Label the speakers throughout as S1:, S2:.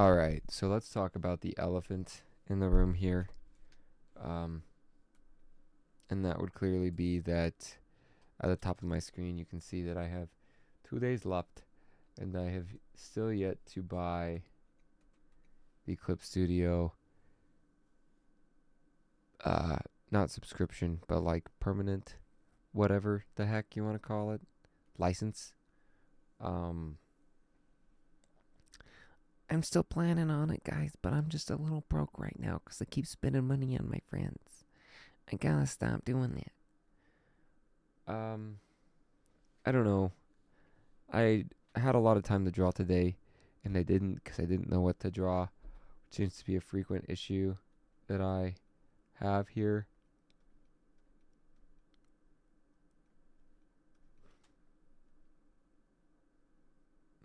S1: All right, so let's talk about the elephant in the room here. Um, and that would clearly be that at the top of my screen, you can see that I have 2 days left, and I have still yet to buy the Clip Studio, uh, not subscription, but like permanent, whatever the heck you want to call it, license. Um, I'm still planning on it, guys, but I'm just a little broke right now because I keep spending money on my friends. I gotta stop doing that. I don't know. I had a lot of time to draw today, and I didn't because I didn't know what to draw, which seems to be a frequent issue that I have here.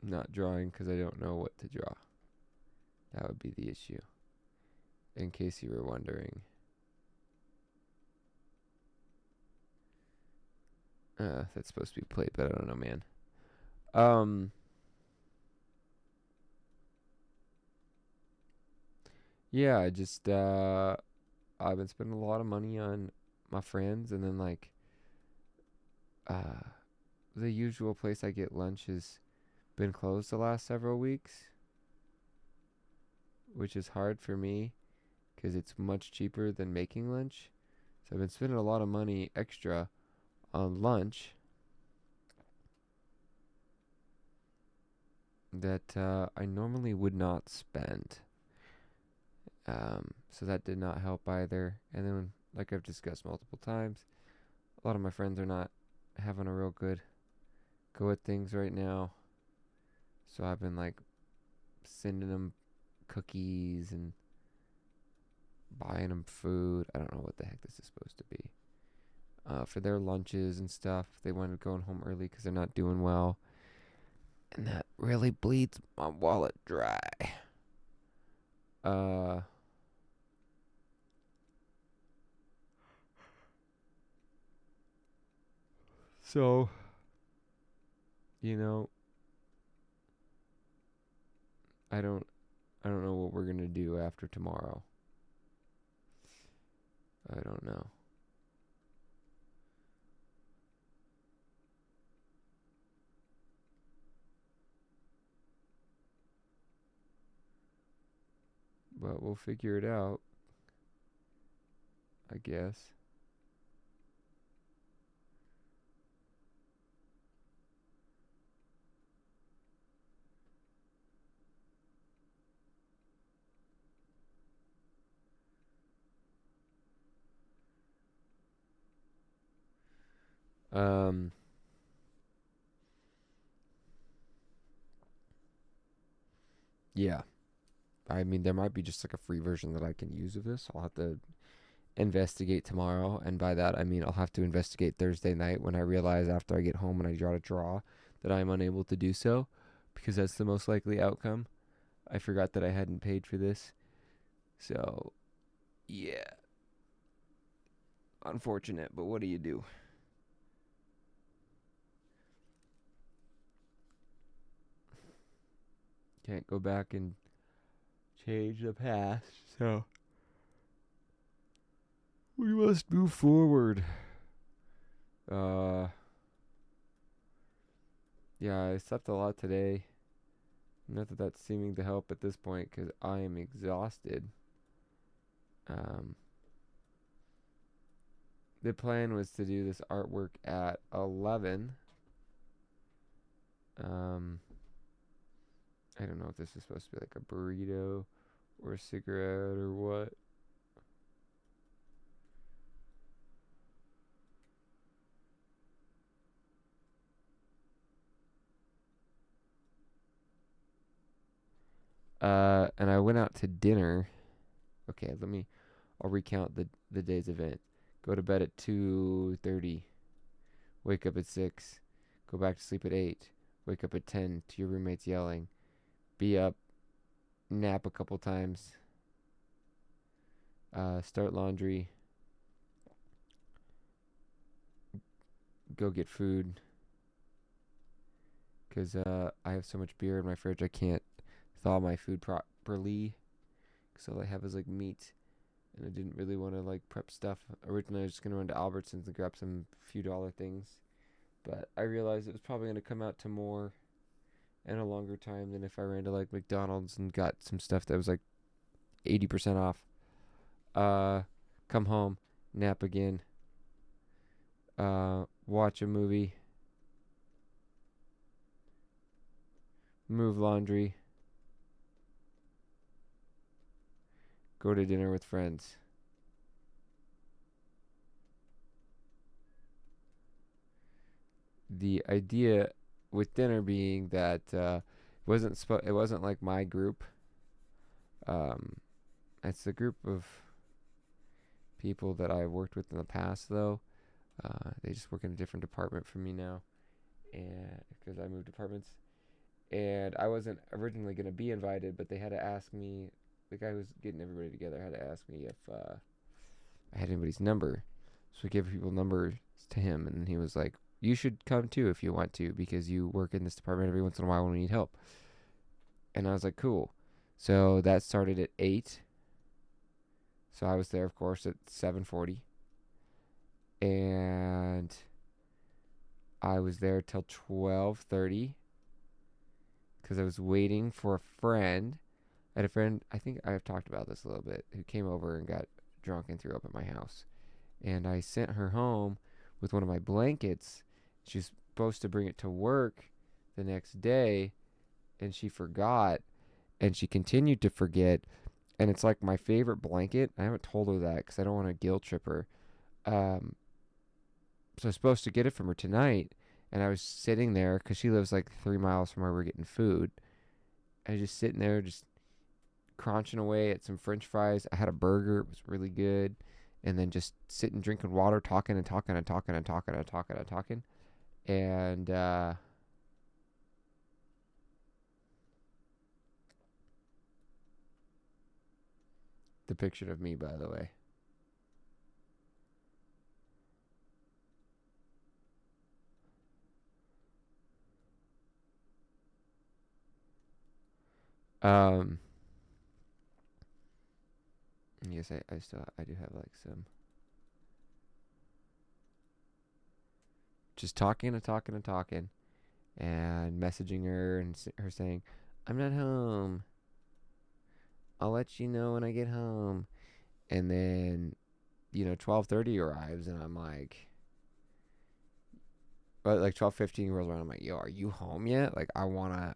S1: Not drawing because I don't know what to draw. That would be the issue, in case you were wondering. That's supposed to be played, but I don't know, man. Um, yeah, I've been spending a lot of money on my friends, and then uh, the usual place I get lunch has been closed the last several weeks, which is hard for me because it's much cheaper than making lunch. So I've been spending a lot of money extra on lunch that I normally would not spend. So that did not help either. And then, like I've discussed multiple times, a lot of my friends are not having a real good go at things right now. So I've been like sending them cookies and buying them food. I don't know what the heck this is supposed to be. For their lunches and stuff. They wanted going home early because they're not doing well. And that really bleeds my wallet dry. Uh, so, you know, I don't I don't know what we're gonna do after tomorrow. I don't know. But we'll figure it out, I guess. Um, yeah. I mean, there might be just like a free version that I can use of this. I'll have to investigate tomorrow, and by that I mean I'll have to investigate Thursday night when I realize after I get home and I draw that I'm unable to do so, because that's the most likely outcome. I forgot that I hadn't paid for this, so yeah, unfortunate. But what do you do? Can't go back and change the past, so we must move forward. Uh, yeah, I slept a lot today. Not that that's seeming to help at this point because I am exhausted. Um, the plan was to do this artwork at 11. Um, I don't know if this is supposed to be like a burrito or a cigarette or what. And I went out to dinner. Okay, I'll recount the day's event. Go to bed at 2:30. Wake up at 6. Go back to sleep at 8. Wake up at 10 to your roommates yelling. Be up, nap a couple times. Start laundry. Go get food. Because I have so much beer in my fridge, I can't thaw my food properly. So all I have is like meat, and I didn't really want to like prep stuff. Originally, I was just gonna run to Albertsons and grab some few dollar things, but I realized it was probably gonna come out to more and a longer time than if I ran to like McDonald's and got some stuff that was like 80% off. Uh, come home, nap again, watch a movie, move laundry, go to dinner with friends. The idea with dinner being that it wasn't like my group. Um, it's a group of people that I worked with in the past, though. They just work in a different department from me now, and because I moved departments, and I wasn't originally gonna be invited, but they had to ask me. The guy who was getting everybody together had to ask me if I had anybody's number, so we gave people numbers to him, and he was like, "You should come too if you want to, because you work in this department every once in a while when we need help." And I was like, "Cool." So that started at 8. So I was there, of course, at 7:40, and I was there till 12:30 because I was waiting for a friend. I had a friend, I think I've talked about this a little bit, who came over and got drunk and threw up at my house. And I sent her home with one of my blankets. She's supposed to bring it to work the next day, and she forgot, and she continued to forget. And it's like my favorite blanket. I haven't told her that because I don't want to guilt trip her. Um, so I was supposed to get it from her tonight, and I was sitting there because she lives like 3 miles from where we're getting food. I was just sitting there, just crunching away at some French fries. I had a burger; it was really good, and then just sitting, drinking water, talking and talking and talking and talking and talking and talking. And the picture of me, by the way. Um, yes, I do have like some just talking and talking and talking and messaging her and her saying, "I'm not home. I'll let you know when I get home." And then 12:30 arrives, and I'm like, but like 12:15 rolls around. I'm like, "Yo, are you home yet? Like, I wanna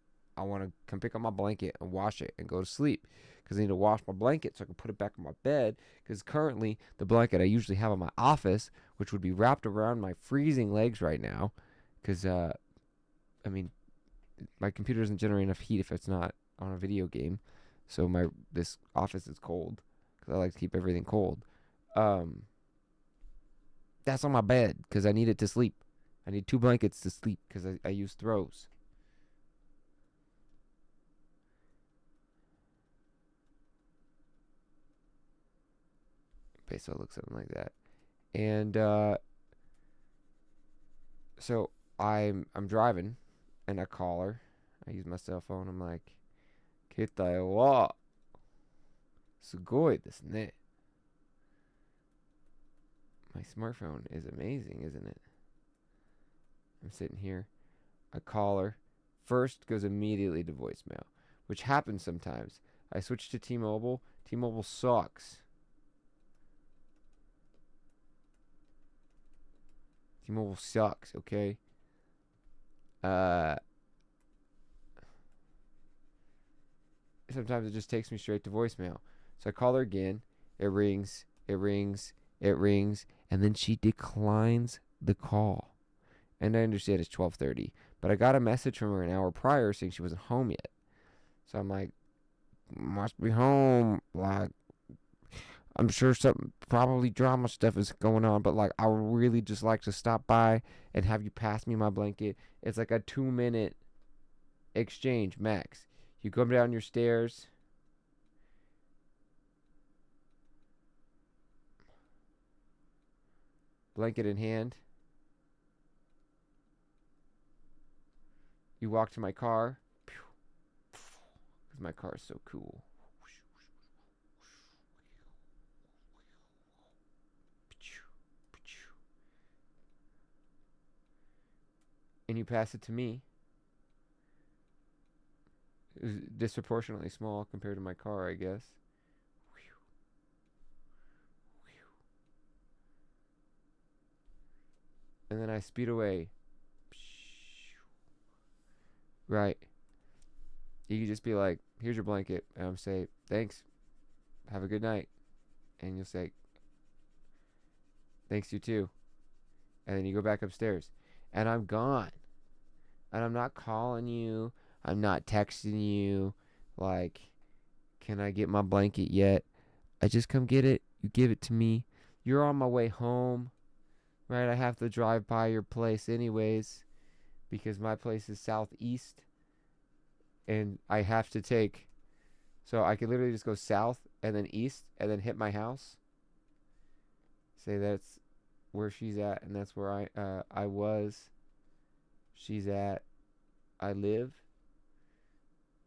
S1: come pick up my blanket and wash it and go to sleep, because I need to wash my blanket so I can put it back on my bed. Because currently the blanket I usually have in my office, which would be wrapped around my freezing legs right now, because I mean, my computer doesn't generate enough heat if it's not on a video game, so my this office is cold because I like to keep everything cold. Um, that's on my bed because I need it to sleep. I need two blankets to sleep because I use throws. Okay, so it looks something like that. And so I'm driving, and I call her. I use my cell phone. I'm like, "Kitae wa sugoi desu ne." My smartphone is amazing, isn't it? I'm sitting here. I call her. First goes immediately to voicemail, which happens sometimes. I switch to T-Mobile. T-Mobile sucks. T-Mobile sucks, okay? Uh, Sometimes it just takes me straight to voicemail. So I call her again. It rings, it rings, it rings, and then she declines the call. And I understand it's 12:30, but I got a message from her an hour prior saying she wasn't home yet. So I'm like, "Must be home. Like, I'm sure some probably drama stuff is going on, but like I would really just like to stop by and have you pass me my blanket." It's like a 2 minute exchange max. You come down your stairs, blanket in hand. You walk to my car, because my car is so cool. and you pass it to me, it was disproportionately small compared to my car, I guess. And then I speed away. Right. You could just be like, here's your blanket. And I'm say, thanks. Have a good night. And you'll say, thanks, you too. And then you go back upstairs. And I'm gone. And I'm not calling you. I'm not texting you. Like, can I get my blanket yet? I just come get it. You give it to me. You're on my way home. Right? I have to drive by your place anyways. Because my place is southeast. And I have to take. So I could literally just go south and then east and then hit my house. Say that's where she's at and that's where I was. She's at. I live.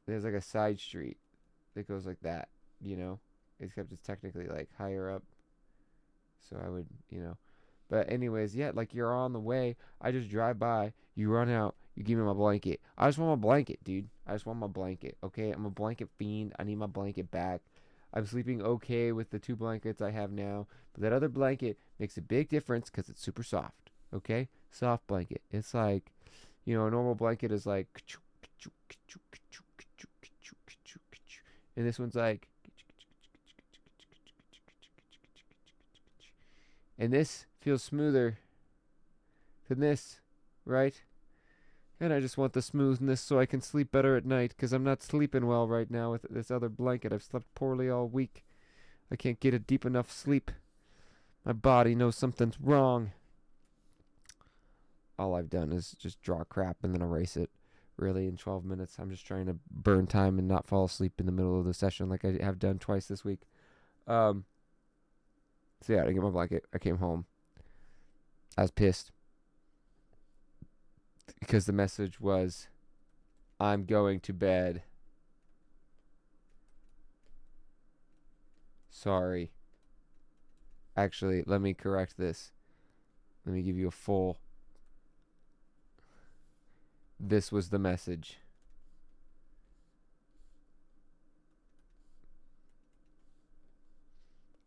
S1: There's like a side street that goes like that, you know? Except it's technically like higher up. So I would, you know. But anyways, yeah, like you're on the way. I just drive by. You run out. You give me my blanket. I just want my blanket, dude. I just want my blanket. Okay, I'm a blanket fiend. I need my blanket back. I'm sleeping okay with the 2 blankets I have now, but that other blanket makes a big difference because it's super soft. Okay, soft blanket. It's like, you know, a normal blanket is like, and this one's like, and this feels smoother than this, right? And I just want the smoothness so I can sleep better at night because I'm not sleeping well right now with this other blanket. I've slept poorly all week. I can't get a deep enough sleep. My body knows something's wrong. All I've done is just draw crap and then erase it. Really, in 12 minutes, I'm just trying to burn time and not fall asleep in the middle of the session like I have done twice this week. So yeah, I didn't get my blanket. I came home. I was pissed because the message was, I'm going to bed. Sorry. Actually, let me correct this. Let me give you a full. This was the message.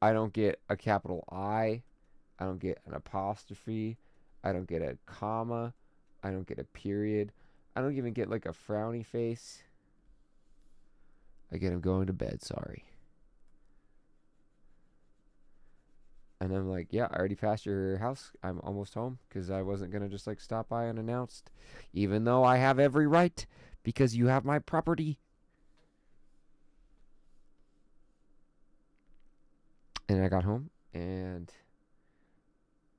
S1: I don't get a capital I. I don't get an apostrophe. I don't get a comma. I don't get a period. I don't even get like a frowny face. I get him going to bed, sorry. And I'm like, yeah, I already passed your house. I'm almost home because I wasn't going to just like stop by unannounced, even though I have every right because you have my property. And I got home and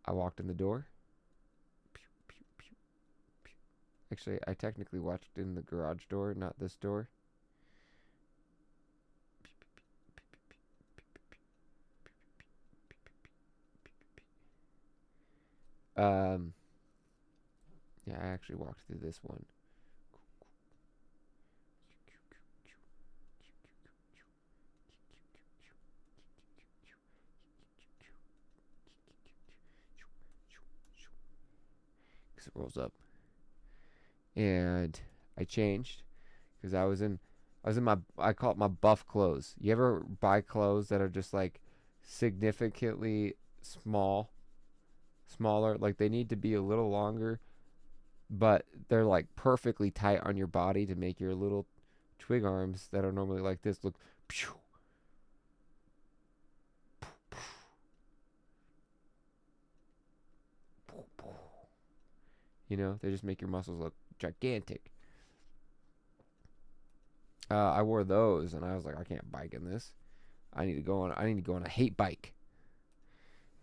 S1: I walked in the door. Actually, I technically walked in the garage door, not this door. Um, yeah, I actually walked through this one. Because it rolls up. And I changed because I was in my, I call it my buff clothes. You ever buy clothes that are just like significantly smaller? Like they need to be a little longer, but they're like perfectly tight on your body to make your little twig arms that are normally like this look. You know, they just make your muscles look gigantic. I wore those, and I was like, I can't bike in this. I need to go on. I need to go on a hate bike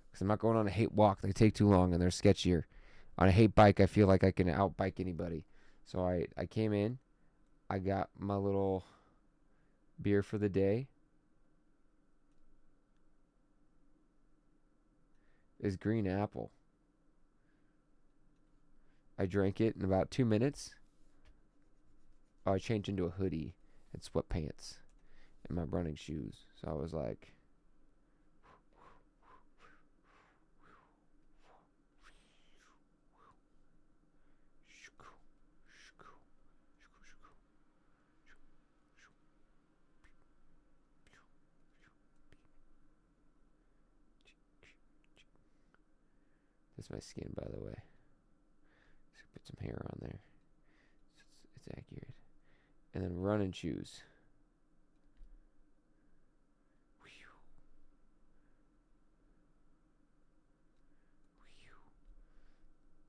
S1: because I'm not going on a hate walk. They take too long and they're sketchier. On a hate bike, I feel like I can outbike anybody. So I came in. I got my little beer for the day. Is green apple. I drank it in about 2 minutes. Oh, I changed into a hoodie and sweatpants and my running shoes. So I was like, That's my skin, by the way. Just put some hair on there. So it's accurate. And then running shoes.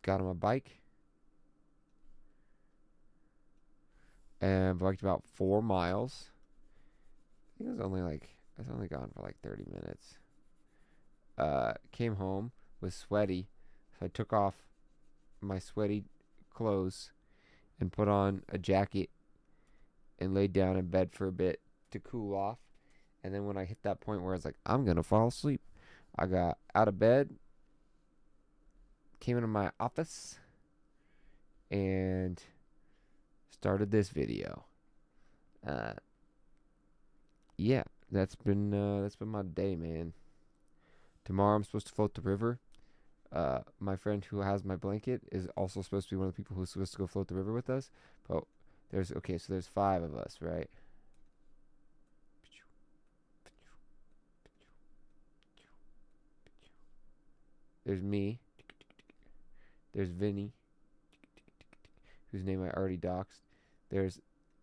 S1: Got on my bike. And biked about 4 miles. I think it was only gone for like 30 minutes. Came home, was sweaty, so I took off my sweaty clothes and put on a jacket and laid down in bed for a bit to cool off. And then when I hit that point where I was like, I'm gonna fall asleep, I got out of bed, came into my office, and started this video. Yeah, that's been my day, man. Tomorrow I'm supposed to float the river. My friend who has my blanket is also supposed to be one of the people who's supposed to go float the river with us. But so there's 5 of us, right? There's me. There's Vinny, whose name I already doxed. There's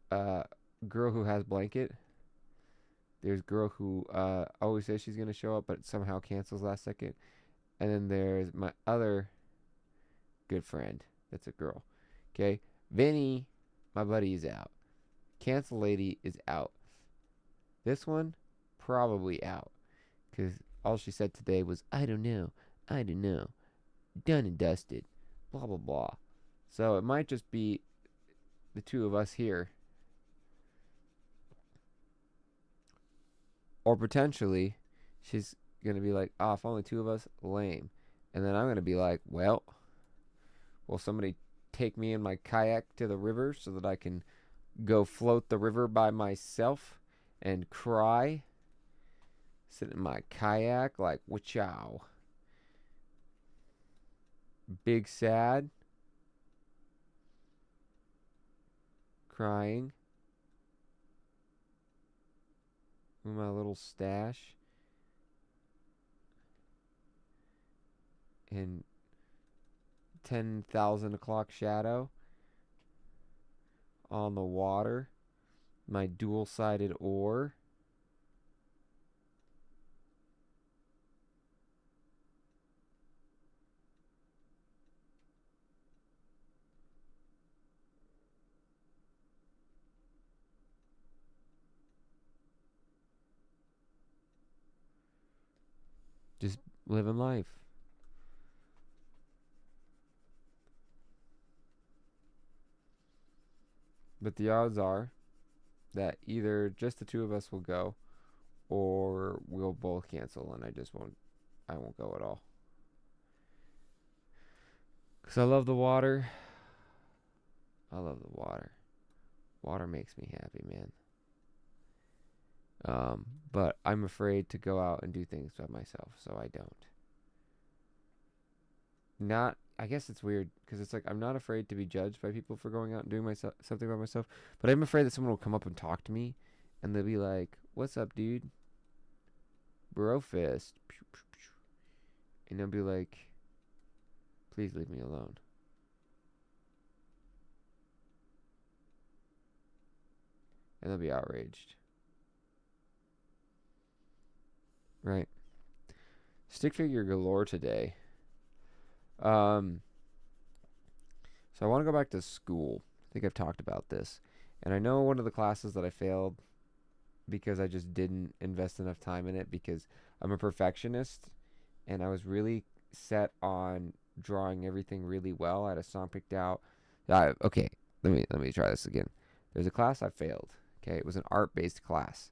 S1: girl who has blanket. There's girl who always says she's gonna show up but somehow cancels last second. And then there's my other good friend. That's a girl. Okay, Vinny, my buddy, is out. Cancel lady is out. This one probably out because all she said today was I don't know, done and dusted, blah blah blah. So it might just be the 2 of us here, or potentially she's gonna be like, "Oh, if only 2 of us, lame," and then I'm gonna be like, "Well, will somebody take me in my kayak to the river so that I can go float the river by myself and cry, sit in my kayak like wachow, big sad, crying with my little stash in 10,000 o'clock shadow on the water, my dual-sided oar." Just living life. But the odds are that either just the 2 of us will go or we'll both cancel and I won't go at all. Cuz I love the water. I love the water. Water makes me happy, man. But I'm afraid to go out and do things by myself, so I don't. Not, I guess it's weird because it's like I'm not afraid to be judged by people for going out and doing something by myself, but I'm afraid that someone will come up and talk to me, and they'll be like, "What's up, dude? Bro fist," and they'll be like, "Please leave me alone." And they'll be outraged, right? Stick figure galore today. Um, so I want to go back to school. I think I've talked about this. And I know one of the classes that I failed because I just didn't invest enough time in it because I'm a perfectionist and I was really set on drawing everything really well. I had a song picked out. Okay, let me try this again. There's a class I failed. Okay, it was an art-based class.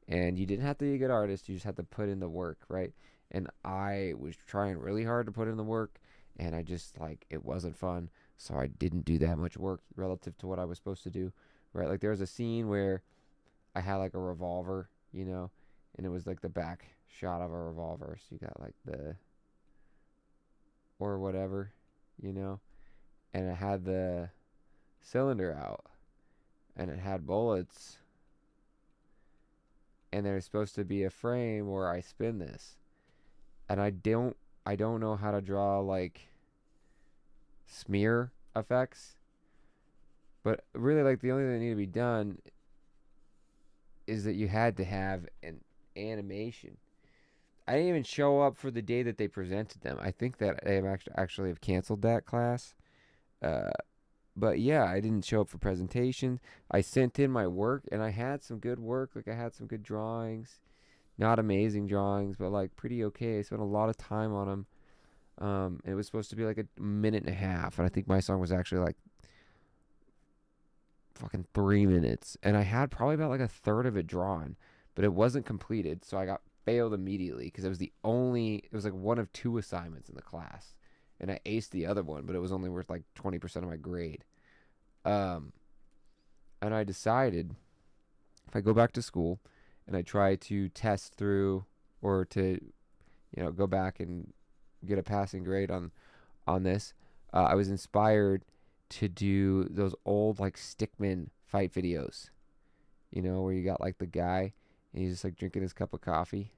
S1: And you didn't have to be a good artist, you just had to put in the work, right? And I was trying really hard to put in the work and I just like it wasn't fun, so I didn't do that much work relative to what I was supposed to do, right? Like there was a scene where I had like a revolver, and it was like the back shot of a revolver, so you got like the or whatever, you know, and it had the cylinder out and it had bullets and there's supposed to be a frame where I spin this and I don't I don't know how to draw like smear effects. But really, like the only thing that needed to be done is that you had to have an animation. I didn't even show up for the day that they presented them. I think that they have actually have canceled that class. Uh, but yeah, I didn't show up for presentation. I sent in my work, and I had some good work. Like I had some good drawings, not amazing drawings, but like pretty okay. I spent a lot of time on them. It was supposed to be like a minute and a half, and I think my song was actually like fucking 3 minutes, and I had probably about like a third of it drawn, but it wasn't completed, so I got failed immediately because it was like one of two assignments in the class, and I aced the other one, but it was only worth like 20% of my grade. Um, and I decided if I go back to school and I try to test through or to go back and get a passing grade on this, I was inspired to do those old like stickman fight videos, where you got like the guy and he's just like drinking his cup of coffee.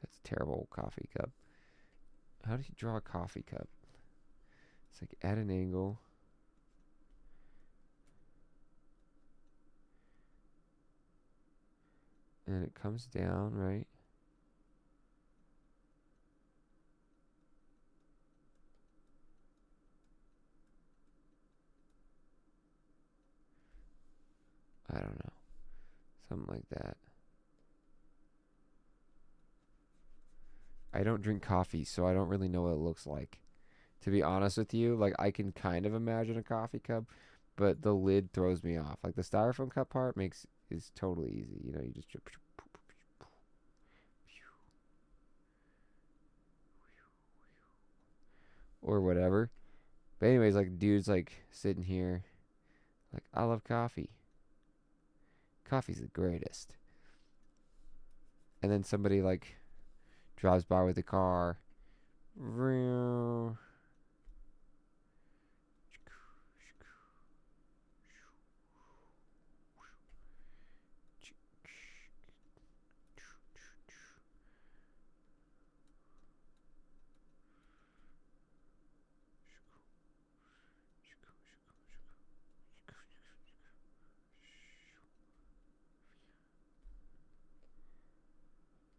S1: That's a terrible coffee cup. How do you draw a coffee cup? It's like at an angle. And it comes down, right? I don't know. Something like that. I don't drink coffee, so I don't really know what it looks like. To be honest with you, like I can kind of imagine a coffee cup, but the lid throws me off. Like the styrofoam cup part is totally easy. You just drip, or whatever. But anyways, like dude's like sitting here, like I love coffee. Coffee's the greatest. And then somebody like drives by with a car.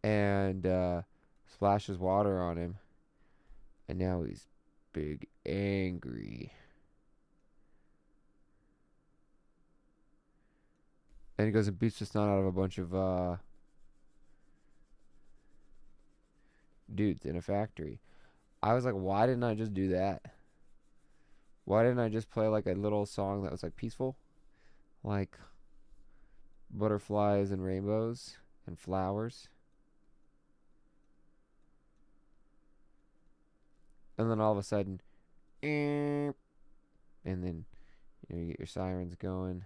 S1: And splashes water on him, and now he's big angry. And he goes and beats the snot out of a bunch of dudes in a factory. I was like, why didn't I just do that? Why didn't I just play like a little song that was like peaceful, like butterflies and rainbows and flowers? And then all of a sudden, and then you get your sirens going.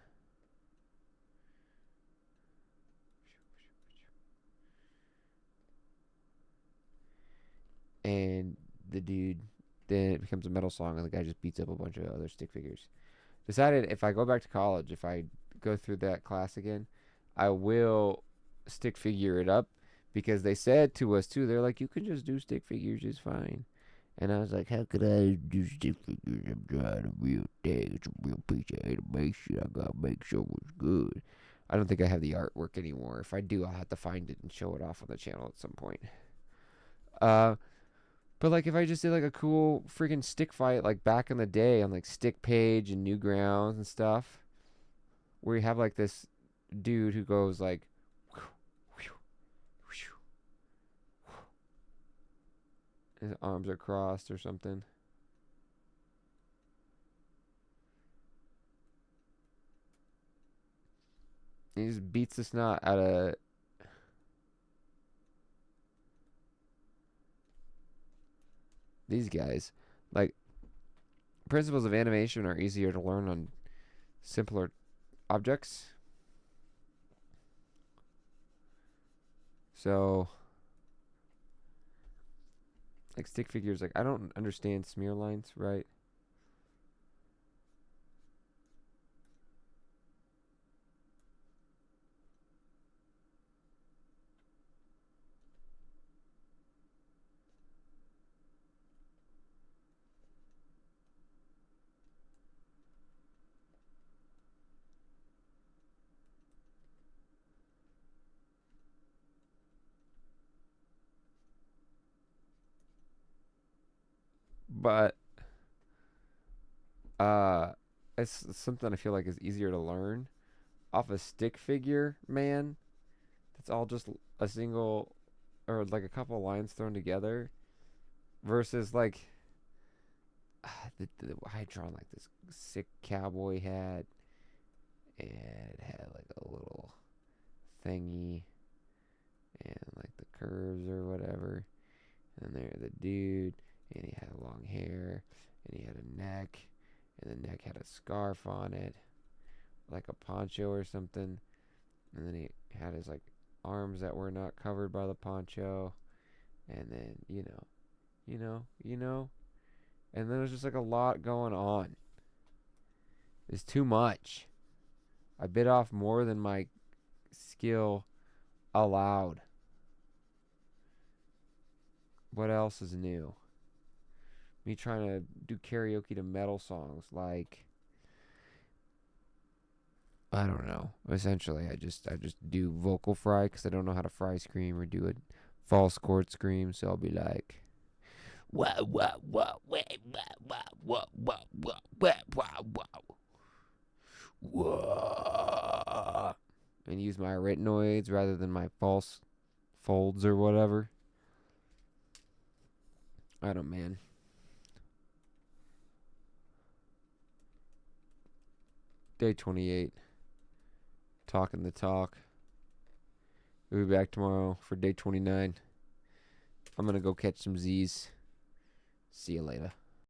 S1: And the dude, then it becomes a metal song, and the guy just beats up a bunch of other stick figures. Decided if I go back to college, if I go through that class again, I will stick figure it up, because they said to us too, they're like, you can just do stick figures just fine. And I was like, how could I do stick figures? I'm trying a real thing. It's a real piece of animation. I gotta make sure it's good. I don't think I have the artwork anymore. If I do, I'll have to find it and show it off on the channel at some point. Uh, but like if I just did like a cool freaking stick fight like back in the day on like Stick Page and Newgrounds and stuff, where you have like this dude who goes like his arms are crossed or something. He just beats the snot out of these guys. Like principles of animation are easier to learn on simpler objects. So like stick figures, like I don't understand smear lines, right? But uh, it's something I feel like is easier to learn off a stick figure, man. That's all just a single or like a couple of lines thrown together versus like I drawn like this sick cowboy hat and it had like a little thingy and like the curves or whatever. And there the dude and he had long hair and he had a neck and the neck had a scarf on it like a poncho or something. And then he had his like arms that were not covered by the poncho and then and then there's just like a lot going on. It's too much. I bit off more than my skill allowed. What else is new? Me trying to do karaoke to metal songs like I don't know. Essentially, I just do vocal fry because I don't know how to fry scream or do a false chord scream. So I'll be like, wah wah wah wah wah wah wah wah wah wah wah wah, and use my arytenoids rather than my false folds or whatever. I don't, man. Day 28, talking the talk. We'll be back tomorrow for day 29. I'm gonna go catch some Z's. See you later.